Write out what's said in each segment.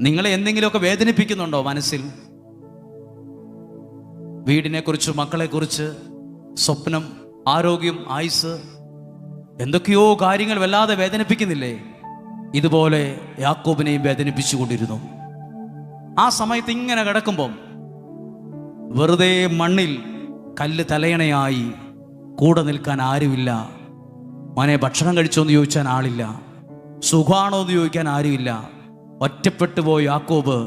നിങ്ങളെ എന്തെങ്കിലുമൊക്കെ വേദനിപ്പിക്കുന്നുണ്ടോ മനസ്സിൽ? വീടിനെക്കുറിച്ച്, മക്കളെക്കുറിച്ച്, സ്വപ്നം, ആരോഗ്യം, ആയുസ്, എന്തൊക്കെയോ കാര്യങ്ങൾ വല്ലാതെ വേദനിപ്പിക്കുന്നില്ലേ? ഇതുപോലെ യാക്കോബിനെയും വേദനിപ്പിച്ചുകൊണ്ടിരുന്നു. ആ സമയത്ത് ഇങ്ങനെ കിടക്കുമ്പം വെറുതെ മണ്ണിൽ കല്ല് തലയണയായി കൂടെ നിൽക്കാൻ ആരുമില്ല. മോനെ ഭക്ഷണം കഴിച്ചോന്ന് ചോദിച്ചാൽ ആളില്ല, സുഖമാണോ എന്ന് ചോദിക്കാൻ ആരുമില്ല. ഒറ്റപ്പെട്ടു പോയി യാക്കോബ്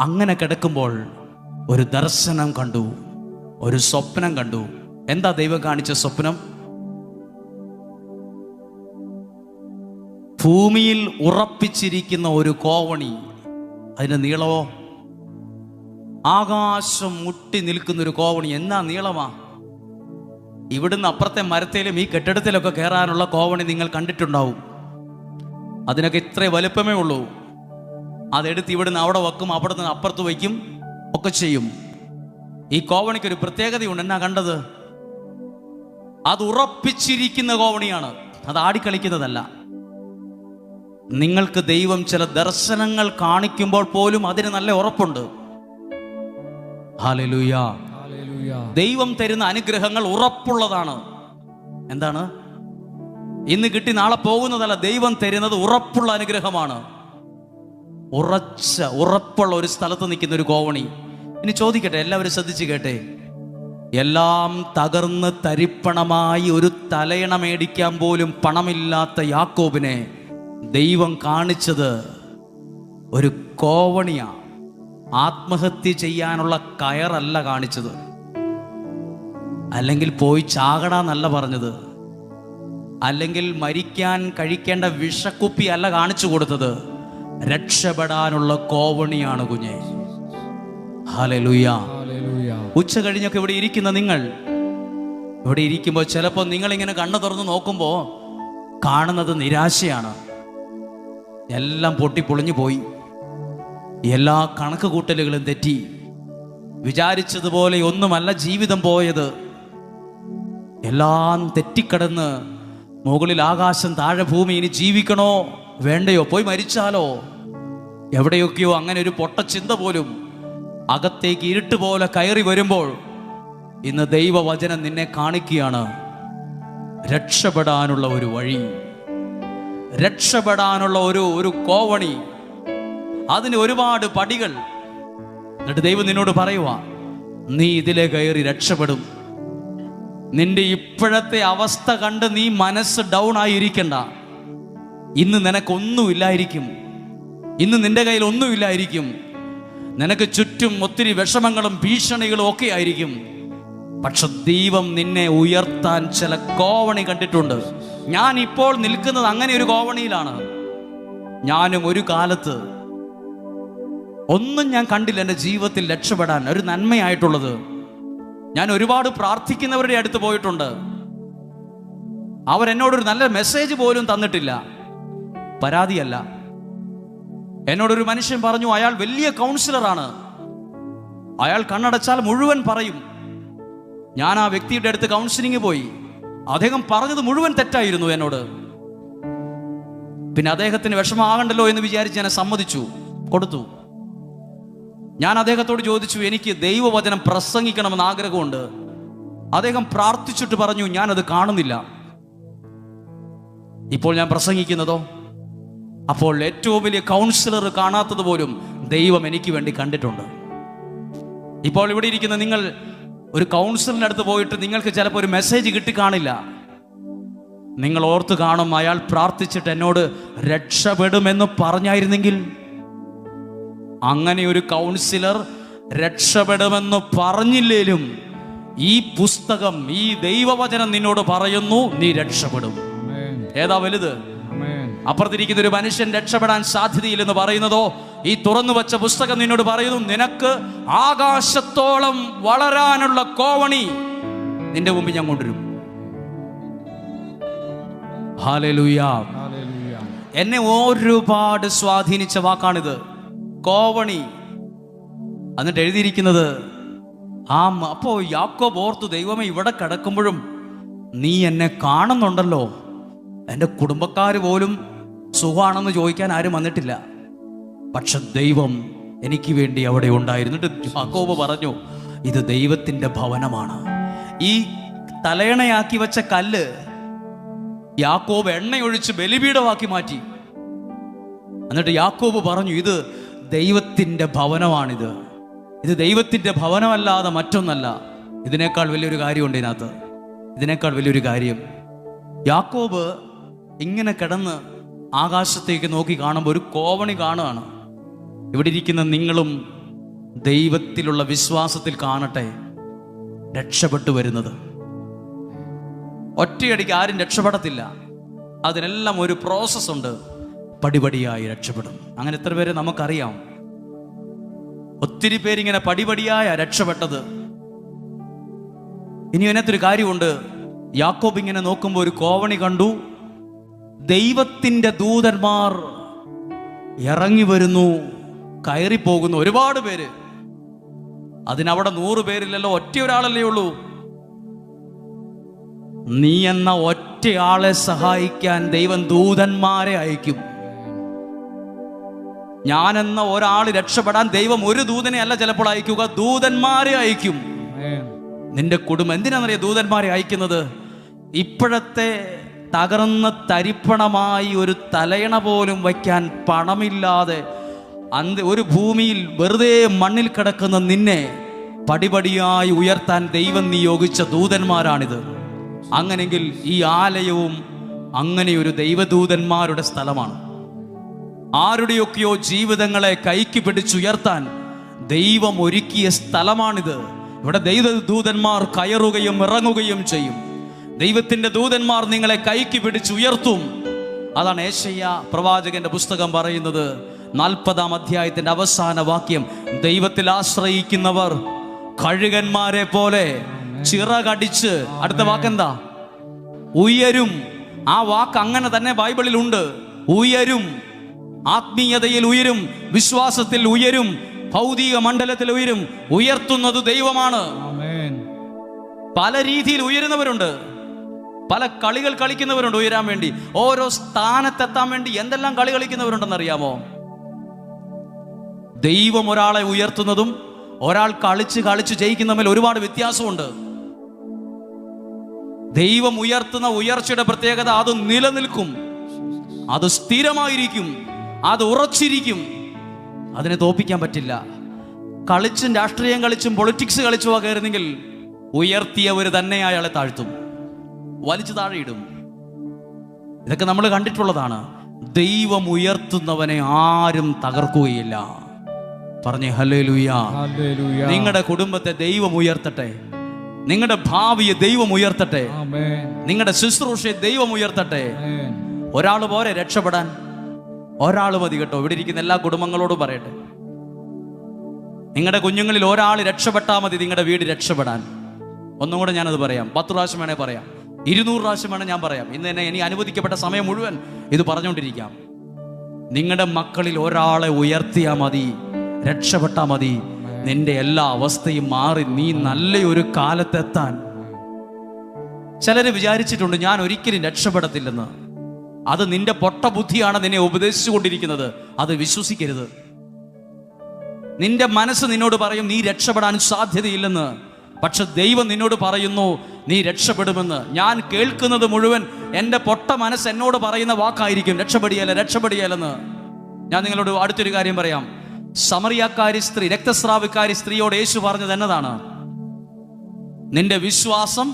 അങ്ങനെ കിടക്കുമ്പോൾ ഒരു ദർശനം കണ്ടു, ഒരു സ്വപ്നം കണ്ടു. എന്താ ദൈവം കാണിച്ച സ്വപ്നം? ഭൂമിയിൽ ഉറപ്പിച്ചിരിക്കുന്ന ഒരു കോവണി, അതിൻ്റെ നീളമോ ആകാശം മുട്ടി നിൽക്കുന്നൊരു കോവണി. എന്നാ നീളമാ! ഇവിടുന്ന് അപ്പുറത്തെ മരത്തിലും ഈ കെട്ടിടത്തിലൊക്കെ കയറാനുള്ള കോവണി നിങ്ങൾ കണ്ടിട്ടുണ്ടാവും. അതിനൊക്കെ ഇത്രേ വലുപ്പമേ ഉള്ളൂ. അതെടുത്ത് ഇവിടുന്ന് അവിടെ വെക്കും, അവിടെ നിന്ന് അപ്പുറത്ത് വയ്ക്കും, ഒക്കെ ചെയ്യും. ഈ കോവണിക്കൊരു പ്രത്യേകതയുണ്ട്. എന്നാ കണ്ടത്? അത് ഉറപ്പിച്ചിരിക്കുന്ന കോവണിയാണ്, അത് ആടിക്കളിക്കുന്നതല്ല. നിങ്ങൾക്ക് ദൈവം ചില ദർശനങ്ങൾ കാണിക്കുമ്പോൾ പോലും അതിന് നല്ല ഉറപ്പുണ്ട്. ഹല്ലേലൂയ. ദൈവം തരുന്ന അനുഗ്രഹങ്ങൾ ഉറപ്പുള്ളതാണ്. എന്താണ്? ഇന്ന് കിട്ടി നാളെ പോകുന്നതല്ല. ദൈവം തരുന്നത് ഉറപ്പുള്ള അനുഗ്രഹമാണ്. ഉറപ്പുള്ള ഒരു സ്ഥലത്ത് നിൽക്കുന്ന ഒരു കോവണി. ഇനി ചോദിക്കട്ടെ, എല്ലാവരും ശ്രദ്ധിച്ച് കേട്ടെ. എല്ലാം തകർന്ന് തരിപ്പണമായി ഒരു തലയണ മേടിക്കാൻ പോലും പണമില്ലാത്ത യാക്കോബിനെ ദൈവം കാണിച്ചത് ഒരു കോവണിയാ. ആത്മഹത്യ ചെയ്യാനുള്ള കയറല്ല കാണിച്ചത്, അല്ലെങ്കിൽ പോയി ചാകടാന്നല്ല പറഞ്ഞത്, അല്ലെങ്കിൽ മരിക്കാൻ കഴിക്കേണ്ട വിഷക്കുപ്പി അല്ല കാണിച്ചു കൊടുത്തത്. രക്ഷപ്പെടാനുള്ള കോവണിയാണ് കുഞ്ഞെ. ഹല്ലേലൂയ. ഉച്ച കഴിഞ്ഞൊക്കെ ഇവിടെ ഇരിക്കുന്ന നിങ്ങൾ, ഇവിടെ ഇരിക്കുമ്പോൾ ചിലപ്പോൾ നിങ്ങളിങ്ങനെ കണ്ണു തുറന്ന് നോക്കുമ്പോൾ കാണുന്നത് നിരാശയാണ്. എല്ലാം പൊട്ടിപ്പൊളിഞ്ഞു പോയി, എല്ലാ കണക്ക് കൂട്ടലുകളും തെറ്റി, വിചാരിച്ചതുപോലെ ഒന്നുമല്ല ജീവിതം പോയത്. എല്ലാം തെറ്റിക്കടന്ന് മുകളിൽ ആകാശം, താഴെ ഭൂമി. ഇനി ജീവിക്കണോ വേണ്ടയോ, പോയി മരിച്ചാലോ? എവിടെയൊക്കെയോ അങ്ങനെ ഒരു പൊട്ടച്ചിന്ത പോലും അകത്തേക്ക് ഇരുട്ട് പോലെ കയറി വരുമ്പോൾ ഇന്ന് ദൈവവചനം നിന്നെ കാണിക്കുകയാണ് രക്ഷപ്പെടാനുള്ള ഒരു വഴി, രക്ഷപ്പെടാനുള്ള ഒരു കോവണി. അതിന് ഒരുപാട് പടികൾ. എന്നിട്ട് ദൈവം നിന്നോട് പറയുക, നീ ഇതിലെ കയറി രക്ഷപ്പെടും. നിന്റെ ഇപ്പോഴത്തെ അവസ്ഥ കണ്ട് നീ മനസ്സ് ഡൗൺ ആയിരിക്കണ്ട. ഇന്ന് നിനക്കൊന്നുമില്ലായിരിക്കും, ഇന്ന് നിന്റെ കയ്യിൽ ഒന്നുമില്ലായിരിക്കും. നിനക്ക് ചുറ്റും ഒത്തിരി വിഷമങ്ങളും ഭീഷണികളും ഒക്കെ ആയിരിക്കും. പക്ഷെ ദൈവം നിന്നെ ഉയർത്താൻ ചില കോവണി കണ്ടിട്ടുണ്ട്. ഞാൻ ഇപ്പോൾ നിൽക്കുന്നത് അങ്ങനെ ഒരു കോവണിയിലാണ്. ഞാനും ഒരു കാലത്ത് ഒന്നും ഞാൻ കണ്ടില്ല എൻ്റെ ജീവിതത്തിൽ രക്ഷപ്പെടാൻ ഒരു നന്മയായിട്ടുള്ളത്. ഞാൻ ഒരുപാട് പ്രാർത്ഥിക്കുന്നവരുടെ അടുത്ത് പോയിട്ടുണ്ട്. അവരെന്നോടൊരു നല്ല മെസ്സേജ് പോലും തന്നിട്ടില്ല. പരാതിയല്ല. എന്നോടൊരു മനുഷ്യൻ പറഞ്ഞു, അയാൾ വലിയ കൗൺസിലറാണ്, അയാൾ കണ്ണടച്ചാൽ മുഴുവൻ പറയും. ഞാൻ ആ വ്യക്തിയുടെ അടുത്ത് കൗൺസിലിംഗ് പോയി. അദ്ദേഹം പറഞ്ഞത് മുഴുവൻ തെറ്റായിരുന്നു എന്നോട്. പിന്നെ അദ്ദേഹത്തിന് വിഷമമാകണ്ടല്ലോ എന്ന് വിചാരിച്ച് ഞാൻ സമ്മതിച്ചു, കൊടുത്തു. ഞാൻ അദ്ദേഹത്തോട് ചോദിച്ചു, എനിക്ക് ദൈവവചനം പ്രസംഗിക്കണമെന്ന് ആഗ്രഹമുണ്ട്. അദ്ദേഹം പ്രാർത്ഥിച്ചിട്ട് പറഞ്ഞു, ഞാനത് കാണുന്നില്ല. ഇപ്പോൾ ഞാൻ പ്രസംഗിക്കുന്നതോ? അപ്പോൾ ഏറ്റവും വലിയ കൗൺസിലർ കാണാത്തത് പോലും ദൈവം എനിക്ക് വേണ്ടി കണ്ടിട്ടുണ്ട്. ഇപ്പോൾ ഇവിടെ ഇരിക്കുന്ന നിങ്ങൾ ഒരു കൗൺസിലറിൻ്റെ അടുത്ത് പോയിട്ട് നിങ്ങൾക്ക് ചിലപ്പോൾ ഒരു മെസ്സേജ് കിട്ടിക്കാണില്ല. നിങ്ങൾ ഓർത്ത് കാണും, അയാൾ പ്രാർത്ഥിച്ചിട്ട് എന്നോട് രക്ഷപ്പെടുമെന്ന് പറഞ്ഞായിരുന്നെങ്കിൽ. അങ്ങനെ ഒരു കൗൺസിലർ രക്ഷപ്പെടുമെന്ന് പറഞ്ഞില്ലേലും ഈ പുസ്തകം, ഈ ദൈവവചനം നിന്നോട് പറയുന്നു, നീ രക്ഷപ്പെടും. ഏതാ വലുത്? അപ്പുറത്തിരിക്കുന്ന ഒരു മനുഷ്യൻ രക്ഷപ്പെടാൻ സാധ്യതയില്ലെന്ന് പറയുന്നതോ, ഈ തുറന്നു വച്ച പുസ്തകം നിന്നോട് പറയുന്നു, നിനക്ക് ആകാശത്തോളം വളരാനുള്ള കോവണി നിന്റെ മുമ്പിൽ ഞാൻ കൊണ്ടുവരും. ഹല്ലേലൂയ. എന്നെ ഒരുപാട് സ്വാധീനിച്ച വാക്കാണിത്, കോവണി. എന്നിട്ട് എഴുതിയിരിക്കുന്നത് അപ്പോ യാക്കോബ് ഓർത്തു, ദൈവമേ, ഇവിടെ കിടക്കുമ്പോഴും നീ എന്നെ കാണുന്നുണ്ടല്ലോ. എൻ്റെ കുടുംബക്കാർ പോലും സുഖമാണെന്ന് ചോദിക്കാൻ ആരും വന്നിട്ടില്ല. പക്ഷെ ദൈവം എനിക്ക് വേണ്ടി അവിടെ ഉണ്ടായിരുന്നിട്ട് യാക്കോബ് പറഞ്ഞു, ഇത് ദൈവത്തിൻ്റെ ഭവനമാണ്. ഈ തലയണയാക്കി വെച്ച കല്ല് യാക്കോബ് എണ്ണയൊഴിച്ച് ബലിപീഠമാക്കി മാറ്റി. എന്നിട്ട് യാക്കോബ് പറഞ്ഞു, ഇത് ദൈവത്തിൻ്റെ ഭവനമാണിത്. ഇത് ദൈവത്തിൻ്റെ ഭവനമല്ലാതെ മറ്റൊന്നല്ല. ഇതിനേക്കാൾ വലിയൊരു കാര്യമുണ്ട് ഇതിനകത്ത്. ഇതിനേക്കാൾ വലിയൊരു കാര്യം, യാക്കോബ് ഇങ്ങനെ കിടന്ന് ആകാശത്തേക്ക് നോക്കി കാണുമ്പോൾ ഒരു കോവണി കാണുകയാണ്. ഇവിടെ ഇരിക്കുന്ന നിങ്ങളും ദൈവത്തിലുള്ള വിശ്വാസത്തിൽ കാണട്ടെ രക്ഷപ്പെട്ടു വരുന്നത്. ഒറ്റയടിക്ക് ആരും രക്ഷപ്പെടത്തില്ല. അതിനെല്ലാം ഒരു പ്രോസസ് ഉണ്ട്. പടിപടിയായി രക്ഷപ്പെടും. അങ്ങനെ എത്ര പേര് നമുക്കറിയാം? ഒത്തിരി പേരിങ്ങനെ പടിപടിയായ രക്ഷപ്പെട്ടത്. ഇനി അതിനകത്തൊരു കാര്യമുണ്ട്. യാക്കോബ് ഇങ്ങനെ നോക്കുമ്പോൾ ഒരു കോവണി കണ്ടു. ദൈവത്തിൻ്റെ ദൂതന്മാർ ഇറങ്ങി വരുന്നു, കയറിപ്പോകുന്നു. ഒരുപാട് പേര്. അതിനവിടെ 100 പേരില്ലല്ലോ, ഒറ്റ ഒരാളല്ലേ ഉള്ളൂ. നീ എന്ന ഒറ്റയാളെ സഹായിക്കാൻ ദൈവം ദൂതന്മാരെ അയക്കും. ഞാനെന്ന ഒരാൾ രക്ഷപ്പെടാൻ ദൈവം ഒരു ദൂതനെ അല്ല ചിലപ്പോൾ അയക്കുക, ദൂതന്മാരെ അയക്കും. നിന്റെ കുടുംബം എന്തിനാണെന്നറിയാം ദൂതന്മാരെ അയക്കുന്നത്? ഇപ്പോഴത്തെ തകർന്ന തരിപ്പണമായി ഒരു തലയണ പോലും വയ്ക്കാൻ പണമില്ലാതെ ഒരു ഭൂമിയിൽ വെറുതെ മണ്ണിൽ കിടക്കുന്ന നിന്നെ പടിപടിയായി ഉയർത്താൻ ദൈവം നിയോഗിച്ച ദൂതന്മാരാണിത്. അങ്ങനെങ്കിൽ ഈ ആലയവും അങ്ങനെയൊരു ദൈവദൂതന്മാരുടെ സ്ഥലമാണ്. ആരുടെയൊക്കെയോ ജീവിതങ്ങളെ കൈക്ക് പിടിച്ചുയർത്താൻ ദൈവം ഒരുക്കിയ സ്ഥലമാണിത്. ഇവിടെ ദൈവദൂതന്മാർ കയറുകയും ഇറങ്ങുകയും ചെയ്യും. ദൈവത്തിൻ്റെ ദൂതന്മാർ നിങ്ങളെ കൈക്ക് പിടിച്ചുയർത്തും. അതാണ് യേശയ്യാ പ്രവാചകന്റെ പുസ്തകം പറയുന്നത്. 40-ാം അധ്യായത്തിന്റെ അവസാന വാക്യം, ദൈവത്തിൽ ആശ്രയിക്കുന്നവർ കഴുകന്മാരെ പോലെ ചിറകടിച്ച്, അടുത്ത വാക്കെന്താ? ഉയരും. ആ വാക്ക് അങ്ങനെ തന്നെ ബൈബിളിൽ ഉണ്ട്. ഉയരും, ആത്മീയതയിൽ ഉയരും, വിശ്വാസത്തിൽ ഉയരും, ഭൗതിക മണ്ഡലത്തിൽ ഉയരും. ഉയർത്തുന്നത് ദൈവമാണ്. പല രീതിയിൽ ഉയരുന്നവരുണ്ട്, പല കളികൾ കളിക്കുന്നവരുണ്ട് ഉയരാൻ വേണ്ടി. ഓരോ സ്ഥാനത്തെത്താൻ വേണ്ടി എന്തെല്ലാം കളി കളിക്കുന്നവരുണ്ടെന്നറിയാമോ? ദൈവം ഒരാളെ ഉയർത്തുന്നതും ഒരാൾ കളിച്ച് ജയിക്കുന്ന തമ്മിൽ ഒരുപാട് വ്യത്യാസമുണ്ട്. ദൈവം ഉയർത്തുന്ന ഉയർച്ചയുടെ പ്രത്യേകത, അത് നിലനിൽക്കും, അത് സ്ഥിരമായിരിക്കും, അത് ഉറച്ചിരിക്കും. അതിനെ തോപ്പിക്കാൻ പറ്റില്ല. കളിച്ചും രാഷ്ട്രീയം കളിച്ചും പൊളിറ്റിക്സ് കളിച്ചുവാ കയറുന്നെങ്കിൽ ഉയർത്തിയവർ തന്നെ അയാളെ താഴ്ത്തും, വലിച്ചു താഴെയിടും. ഇതൊക്കെ നമ്മൾ കണ്ടിട്ടുള്ളതാണ്. ദൈവം ഉയർത്തുന്നവനെ ആരും തകർക്കുകയില്ല. പറഞ്ഞേ ഹല്ലേലൂയ. നിങ്ങളുടെ കുടുംബത്തെ ദൈവം ഉയർത്തട്ടെ, നിങ്ങളുടെ ഭാവിയെ ദൈവം ഉയർത്തട്ടെ, നിങ്ങളുടെ ശുശ്രൂഷയെ ദൈവം ഉയർത്തട്ടെ. ഒരാൾ പോരെ രക്ഷപ്പെടാൻ, ഒരാൾ മതി കേട്ടോ. ഇവിടെ ഇരിക്കുന്ന എല്ലാ കുടുംബങ്ങളോടും പറയട്ടെ, നിങ്ങളുടെ കുഞ്ഞുങ്ങളിൽ ഒരാൾ രക്ഷപ്പെട്ടാൽ മതി നിങ്ങളുടെ വീട് രക്ഷപ്പെടാൻ. ഒന്നും കൂടെ ഞാനത് പറയാം. 10 പ്രാവശ്യം വേണേ പറയാം, 200 പ്രാവശ്യം വേണേ ഞാൻ പറയാം. ഇന്ന് തന്നെ ഇനി അനുവദിക്കപ്പെട്ട സമയം മുഴുവൻ ഇത് പറഞ്ഞുകൊണ്ടിരിക്കാം. നിങ്ങളുടെ മക്കളിൽ ഒരാളെ ഉയർത്തിയാൽ മതി, രക്ഷപ്പെട്ടാൽ മതി. നിന്റെ എല്ലാ അവസ്ഥയും മാറി നീ നല്ലൊരു കാലത്തെത്താൻ. ചിലര് വിചാരിച്ചിട്ടുണ്ട് ഞാൻ ഒരിക്കലും രക്ഷപ്പെടത്തില്ലെന്ന്. അത് നിന്റെ പൊട്ട ബുദ്ധിയാണ് നിന്നെ ഉപദേശിച്ചു കൊണ്ടിരിക്കുന്നത്. അത് വിശ്വസിക്കരുത്. നിന്റെ മനസ്സ് നിന്നോട് പറയും നീ രക്ഷപ്പെടാൻ സാധ്യതയില്ലെന്ന്. പക്ഷെ ദൈവം നിന്നോട് പറയുന്നു നീ രക്ഷപ്പെടുമെന്ന്. ഞാൻ കേൾക്കുന്നത് മുഴുവൻ എൻ്റെ പൊട്ട മനസ്സ് എന്നോട് പറയുന്ന വാക്കായിരിക്കും, രക്ഷപ്പെടിയല്ലെന്ന്. ഞാൻ നിങ്ങളോട് അടുത്തൊരു കാര്യം പറയാം. സമറിയാക്കാരി സ്ത്രീ, രക്തസ്രാവിക്കാരി സ്ത്രീയോട് യേശു പറഞ്ഞത് എന്നതാണ്? നിന്റെ വിശ്വാസം,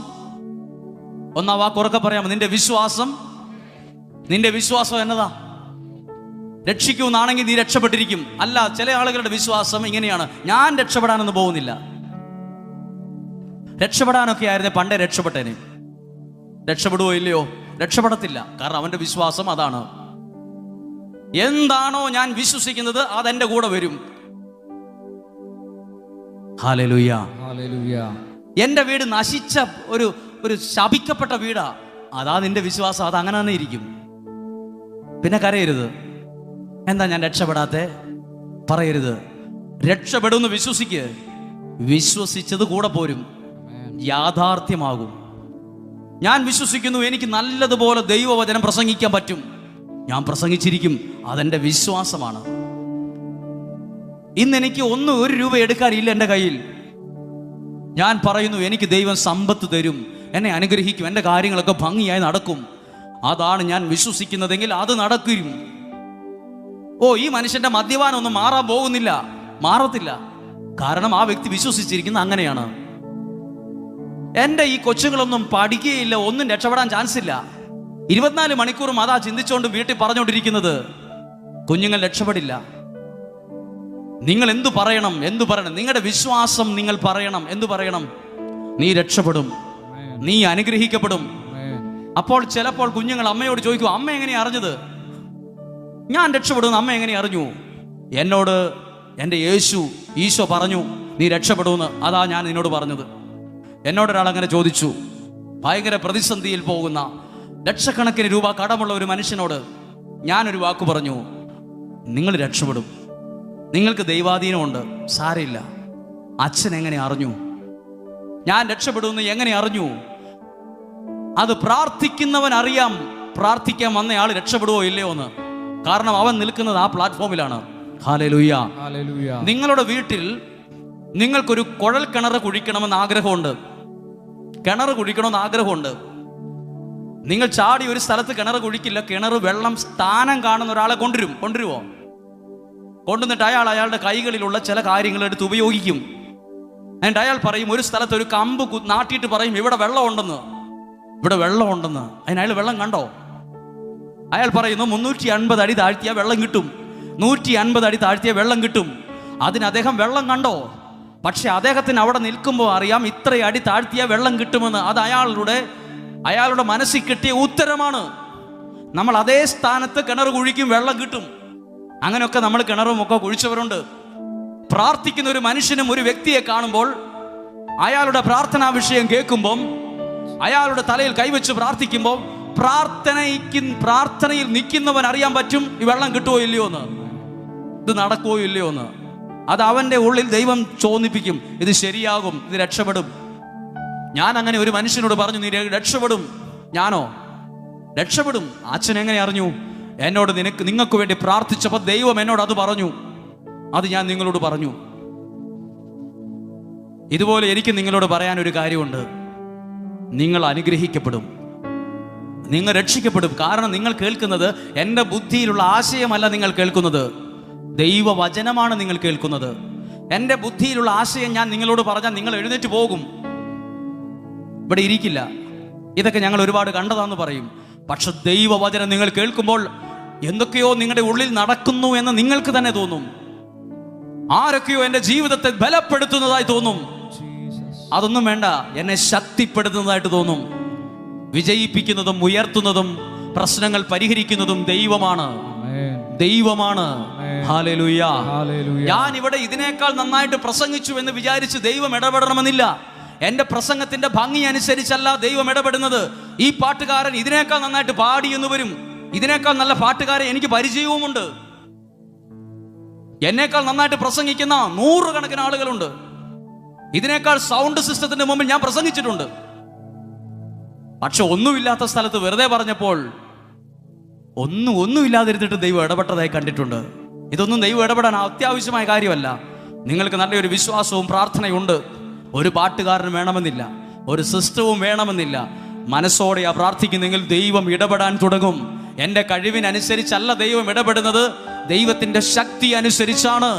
ഒന്നാ വാക്ക് ഉറക്കെ പറയാമോ? നിന്റെ വിശ്വാസം എന്നതാ? രക്ഷിക്കുമെന്നാണെങ്കിൽ നീ രക്ഷപ്പെട്ടിരിക്കും. അല്ല, ചില ആളുകളുടെ വിശ്വാസം ഇങ്ങനെയാണ്, ഞാൻ രക്ഷപ്പെടാനൊന്നും പോകുന്നില്ല. രക്ഷപ്പെടാനൊക്കെ ആയിരുന്നേ പണ്ടേ രക്ഷപ്പെട്ടേനെ. രക്ഷപ്പെടുവോ ഇല്ലയോ? രക്ഷപ്പെടത്തില്ല. കാരണം അവന്റെ വിശ്വാസം അതാണ്. എന്താണോ ഞാൻ വിശ്വസിക്കുന്നത് അതെന്റെ കൂടെ വരും. ഹല്ലേലൂയ. എന്റെ വീട് നശിച്ച ഒരു ശപിക്കപ്പെട്ട വീടാ, അതാ നിന്റെ വിശ്വാസം, അത് അങ്ങനെ തന്നെ ഇരിക്കും. പിന്നെ കരയരുത്, എന്താ ഞാൻ രക്ഷപ്പെടാത്തെ പറയരുത്. രക്ഷപ്പെടുമെന്ന് വിശ്വസിക്ക്. വിശ്വസിച്ചത് കൂടെ പോരും, യാഥാർത്ഥ്യമാകും. ഞാൻ വിശ്വസിക്കുന്നു എനിക്ക് നല്ലതുപോലെ ദൈവവചനം പ്രസംഗിക്കാൻ പറ്റും, ഞാൻ പ്രസംഗിച്ചിരിക്കും. അതെൻ്റെ വിശ്വാസമാണ്. ഇന്ന് എനിക്ക് ഒരു രൂപ എടുക്കാനില്ല എൻ്റെ കയ്യിൽ. ഞാൻ പറയുന്നു, എനിക്ക് ദൈവം സമ്പത്ത് തരും, എന്നെ അനുഗ്രഹിക്കും, എൻ്റെ കാര്യങ്ങളൊക്കെ ഭംഗിയായി നടക്കും. അതാണ് ഞാൻ വിശ്വസിക്കുന്നതെങ്കിൽ അത് നടക്കും. ഈ മനുഷ്യന്റെ മദ്യപാനൊന്നും മാറാൻ പോകുന്നില്ല, മാറത്തില്ല. കാരണം ആ വ്യക്തി വിശ്വസിച്ചിരിക്കുന്ന അങ്ങനെയാണ്. എൻ്റെ ഈ കൊച്ചുങ്ങളൊന്നും പഠിക്കുകയില്ല, ഒന്നും രക്ഷപ്പെടാൻ ചാൻസ് ഇല്ല. 24 മണിക്കൂറും അതാ ചിന്തിച്ചുകൊണ്ട് വീട്ടിൽ പറഞ്ഞുകൊണ്ടിരിക്കുന്നത്. കുഞ്ഞുങ്ങൾ രക്ഷപ്പെടില്ല. നിങ്ങൾ എന്തു പറയണം? നിങ്ങളുടെ വിശ്വാസം നിങ്ങൾ പറയണം. എന്തു പറയണം? നീ രക്ഷപ്പെടും, നീ അനുഗ്രഹിക്കപ്പെടും. അപ്പോൾ ചിലപ്പോൾ കുഞ്ഞുങ്ങൾ അമ്മയോട് ചോദിക്കും, അമ്മ എങ്ങനെയാ അറിഞ്ഞത് ഞാൻ രക്ഷപ്പെടും? അമ്മ എങ്ങനെ അറിഞ്ഞു? എന്നോട് എൻ്റെ ഈശോ പറഞ്ഞു നീ രക്ഷപ്പെടുമെന്ന്. അതാ ഞാൻ നിന്നോട് പറഞ്ഞത്. എന്നോടൊരാൾ അങ്ങനെ ചോദിച്ചു. ഭയങ്കര പ്രതിസന്ധിയിൽ പോകുന്ന, ലക്ഷക്കണക്കിന് രൂപ കടമുള്ള ഒരു മനുഷ്യനോട് ഞാനൊരു വാക്ക് പറഞ്ഞു, നിങ്ങൾ രക്ഷപ്പെടും, നിങ്ങൾക്ക് ദൈവാധീനമുണ്ട്, സാരമില്ല. അച്ഛൻ എങ്ങനെ അറിഞ്ഞു ഞാൻ രക്ഷപ്പെടുമെന്ന്? എങ്ങനെ അറിഞ്ഞു? അത് പ്രാർത്ഥിക്കുന്നവൻ അറിയാം, പ്രാർത്ഥിക്കാൻ വന്നയാൾ രക്ഷപ്പെടുവോ ഇല്ലയോ എന്ന്. കാരണം അവൻ നിൽക്കുന്നത് ആ പ്ലാറ്റ്ഫോമിലാണ്. ഹല്ലേലൂയ. നിങ്ങളുടെ വീട്ടിൽ നിങ്ങൾക്കൊരു കുഴൽ കിണർ കുഴിക്കണമെന്ന് ആഗ്രഹമുണ്ട്. നിങ്ങൾ ചാടി ഒരു സ്ഥലത്ത് കിണർ കുഴിക്കില്ല. കിണർ വെള്ളം സ്ഥാനം കാണുന്ന ഒരാളെ കൊണ്ടുവരുമോ? കൊണ്ടുവന്നിട്ട് അയാളുടെ കൈകളിലുള്ള ചില കാര്യങ്ങൾ എടുത്ത് ഉപയോഗിക്കും. എന്നിട്ട് അയാൾ പറയും, ഒരു സ്ഥലത്ത് ഒരു കമ്പ് നാട്ടിയിട്ട് പറയും, ഇവിടെ വെള്ളമുണ്ടെന്ന്. അതിനയാൾ വെള്ളം കണ്ടോ? അയാൾ പറയുന്നു 350 അടി താഴ്ത്തിയാൽ വെള്ളം കിട്ടും, 150 അടി താഴ്ത്തിയാൽ വെള്ളം കിട്ടും. അതിന് അദ്ദേഹം വെള്ളം കണ്ടോ? പക്ഷെ അദ്ദേഹത്തിന് അവിടെ നിൽക്കുമ്പോൾ അറിയാം ഇത്ര അടി താഴ്ത്തിയാൽ വെള്ളം കിട്ടുമെന്ന്. അത് അയാളുടെ മനസ്സിൽ കിട്ടിയ ഉത്തരമാണ്. നമ്മൾ അതേ സ്ഥാനത്ത് കിണർ കുഴിക്കും, വെള്ളം കിട്ടും. അങ്ങനെയൊക്കെ നമ്മൾ കിണറും ഒക്കെ കുഴിച്ചവരുണ്ട്. പ്രാർത്ഥിക്കുന്ന ഒരു മനുഷ്യനും ഒരു വ്യക്തിയെ കാണുമ്പോൾ, അയാളുടെ പ്രാർത്ഥനാ വിഷയം കേൾക്കുമ്പം, അയാളുടെ തലയിൽ കൈവച്ച് പ്രാർത്ഥിക്കുമ്പോൾ, പ്രാർത്ഥനയിൽ നിൽക്കുന്നവൻ അറിയാൻ പറ്റും ഈ വെള്ളം കിട്ടുമോ ഇല്ലയോ എന്ന്, ഇത് നടക്കുമോ ഇല്ലയോ എന്ന്. അത് അവൻ്റെ ഉള്ളിൽ ദൈവം ചോദിപ്പിക്കും, ഇത് ശരിയാകും, ഇത് രക്ഷപ്പെടും. ഞാൻ അങ്ങനെ ഒരു മനുഷ്യനോട് പറഞ്ഞു, നീ രക്ഷപ്പെടും. ഞാനോ? രക്ഷപ്പെടും. അച്ഛൻ എങ്ങനെ അറിഞ്ഞു? എന്നോട് നിങ്ങൾക്ക് വേണ്ടി പ്രാർത്ഥിച്ചപ്പോൾ ദൈവം എന്നോട് അത് പറഞ്ഞു. അത് ഞാൻ നിങ്ങളോട് പറഞ്ഞു. ഇതുപോലെ എനിക്ക് നിങ്ങളോട് പറയാനൊരു കാര്യമുണ്ട്. നിങ്ങൾ അനുഗ്രഹിക്കപ്പെടും, നിങ്ങൾ രക്ഷിക്കപ്പെടും. കാരണം നിങ്ങൾ കേൾക്കുന്നത് എൻ്റെ ബുദ്ധിയിലുള്ള ആശയമല്ല, നിങ്ങൾ കേൾക്കുന്നത് ദൈവവചനമാണ്. നിങ്ങൾ കേൾക്കുന്നത് എൻ്റെ ബുദ്ധിയിലുള്ള ആശയം ഞാൻ നിങ്ങളോട് പറഞ്ഞാൽ നിങ്ങൾ എഴുന്നേറ്റ് പോകും, ഇവിടെ ഇരിക്കില്ല. ഇതൊക്കെ ഞങ്ങൾ ഒരുപാട് കണ്ടതാന്ന് പറയും. പക്ഷെ ദൈവവചനം നിങ്ങൾ കേൾക്കുമ്പോൾ എന്തൊക്കെയോ നിങ്ങളുടെ ഉള്ളിൽ നടക്കുന്നു എന്ന് നിങ്ങൾക്ക് തന്നെ തോന്നും. ആരൊക്കെയോ എൻ്റെ ജീവിതത്തെ ബലപ്പെടുത്തുന്നതായി തോന്നും. അതൊന്നും വേണ്ട, എന്നെ ശക്തിപ്പെടുത്തുന്നതായിട്ട് തോന്നും. വിജയിപ്പിക്കുന്നതും ഉയർത്തുന്നതും പ്രശ്നങ്ങൾ പരിഹരിക്കുന്നതും ദൈവമാണ്. ഹല്ലേലൂയ. ഞാൻ ഇവിടെ ഇതിനേക്കാൾ നന്നായിട്ട് പ്രസംഗിച്ചു എന്ന് വിചാരിച്ച് ദൈവം ഇടപെടണമെന്നില്ല. എന്റെ പ്രസംഗത്തിന്റെ ഭംഗി അനുസരിച്ചല്ല ദൈവം ഇടപെടുന്നത്. ഈ പാട്ടുകാരൻ ഇതിനേക്കാൾ നന്നായിട്ട് പാടി എന്ന് വരും. ഇതിനേക്കാൾ നല്ല പാട്ടുകാരെ എനിക്ക് പരിചയവുമുണ്ട്. എന്നേക്കാൾ നന്നായിട്ട് പ്രസംഗിക്കുന്ന 100 കണക്കിന് ആളുകളുണ്ട്. ഇതിനേക്കാൾ സൗണ്ട് സിസ്റ്റത്തിന്റെ മുമ്പിൽ ഞാൻ പ്രസംഗിച്ചിട്ടുണ്ട്. പക്ഷെ ഒന്നുമില്ലാത്ത സ്ഥലത്ത് വെറുതെ പറഞ്ഞപ്പോൾ ഒന്നുമില്ലാതിരുന്നിട്ട് ദൈവം ഇടപെട്ടതായി കണ്ടിട്ടുണ്ട്. ഇതൊന്നും ദൈവം ഇടപെടാൻ അത്യാവശ്യമായ കാര്യമല്ല. നിങ്ങൾക്ക് നല്ലൊരു വിശ്വാസവും പ്രാർത്ഥനയുണ്ട്. ഒരു പാട്ടുകാരൻ വേണമെന്നില്ല, ഒരു സിസ്റ്റവും വേണമെന്നില്ല. മനസ്സോടെയാ പ്രാർത്ഥിക്കുന്നെങ്കിൽ ദൈവം ഇടപെടാൻ തുടങ്ങും. എൻ്റെ കഴിവിനനുസരിച്ചല്ല ദൈവം ഇടപെടുന്നത്, ദൈവത്തിൻ്റെ ശക്തി അനുസരിച്ചാണ്.